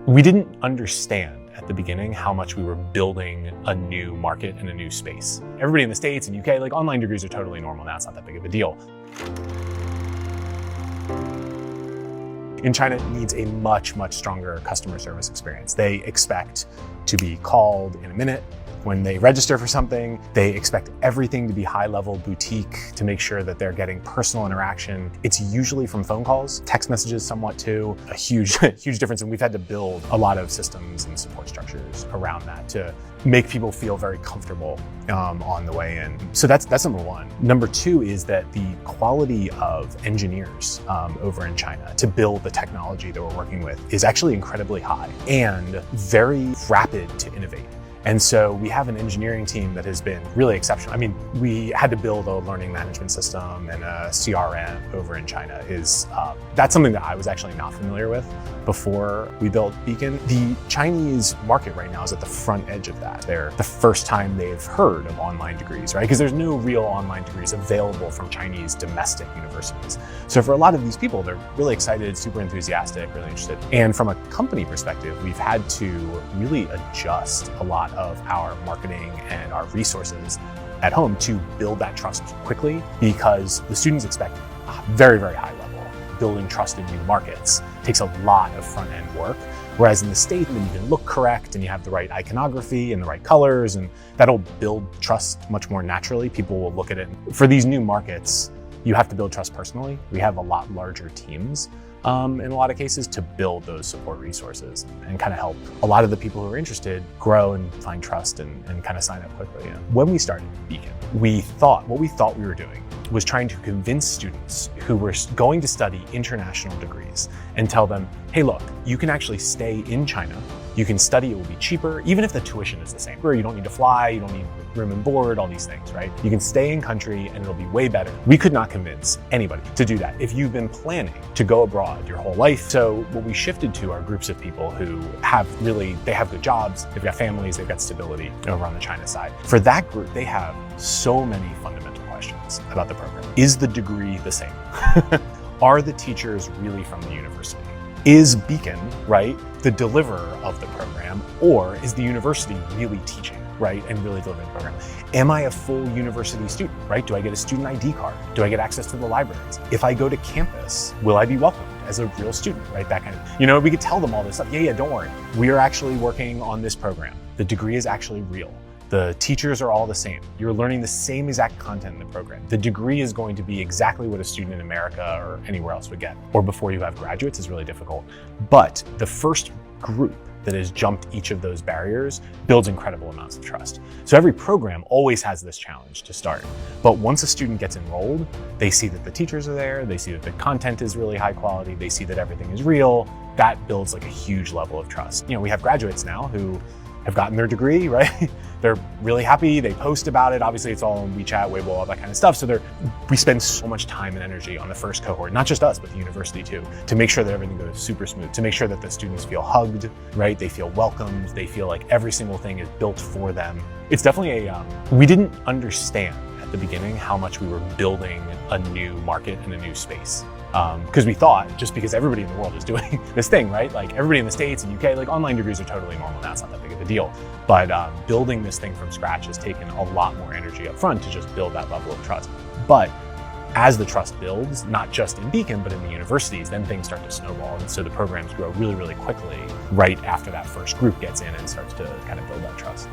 We didn't understand at the beginning how much we were building a new market and a new space. Everybody in the States and UK, like online degrees are totally normal now, it's not that big of a deal. In China, it needs a much stronger customer service experience. They expect to be called in a minute. When they register for something, they expect everything to be high-level boutique to make sure that they're getting personal interaction. It's usually from phone calls, text messages somewhat too, a huge difference. And we've had to build a lot of systems and support structures around that to make people feel very comfortable on the way in. So that's number one. Number two is that the quality of engineers over in China to build the technology that we're working with is actually incredibly high and very rapid to innovate. And so we have an engineering team that has been really exceptional. I mean, we had to build a learning management system and a CRM over in China. That's something that I was actually not familiar with before we built Beacon. The Chinese market right now is at the front edge of that. They're the first time they've heard of online degrees, right? Because there's no real online degrees available from Chinese domestic universities. So for a lot of these people, they're really excited, super enthusiastic, really interested. And from a company perspective, we've had to really adjust a lot of our marketing and our resources at home to build that trust quickly, because the students expect a very high level. Building trust in new markets takes a lot of front end work. Whereas in the States, you can look correct and you have the right iconography and the right colors, and that'll build trust much more naturally. People will look at it. For these new markets, you have to build trust personally. We have a lot larger teams in a lot of cases to build those support resources and kind of help a lot of the people who are interested grow and find trust and kind of sign up quickly. Yeah. When we started Beacon, what we thought we were doing was trying to convince students who were going to study international degrees and tell them, hey, look, you can actually stay in China. You can study, it will be cheaper, even if the tuition is the same. You don't need to fly, you don't need room and board, all these things, right? You can stay in country and it'll be way better. We could not convince anybody to do that if you've been planning to go abroad your whole life. So what we shifted to are groups of people who they have good jobs, they've got families, they've got stability over on the China side. For that group, they have so many fundamental questions about the program. Is the degree the same? Are the teachers really from the university? Is Beacon, right, the deliverer of the program, or is the university really teaching, right, and really delivering the program? Am I a full university student, right? Do I get a student ID card? Do I get access to the libraries? If I go to campus, will I be welcomed as a real student, right? That kind of, we could tell them all this stuff. Yeah, don't worry. We are actually working on this program. The degree is actually real. The teachers are all the same. You're learning the same exact content in the program. The degree is going to be exactly what a student in America or anywhere else would get. Or before you have graduates is really difficult. But the first group that has jumped each of those barriers builds incredible amounts of trust. So every program always has this challenge to start. But once a student gets enrolled, they see that the teachers are there, they see that the content is really high quality, they see that everything is real. That builds like a huge level of trust. We have graduates now who have gotten their degree, right? They're really happy, they post about it. Obviously it's all on WeChat, Weibo, all that kind of stuff. So we spend so much time and energy on the first cohort, not just us, but the university too, to make sure that everything goes super smooth, to make sure that the students feel hugged, right? They feel welcomed, they feel like every single thing is built for them. It's definitely we didn't understand at the beginning how much we were building a new market and a new space. Because we thought, just because everybody in the world is doing this thing, right? Like everybody in the States and UK, like online degrees are totally normal now, it's not that big of a deal. But building this thing from scratch has taken a lot more energy up front to just build that level of trust. But as the trust builds, not just in Beacon, but in the universities, then things start to snowball. And so the programs grow really quickly right after that first group gets in and starts to kind of build that trust.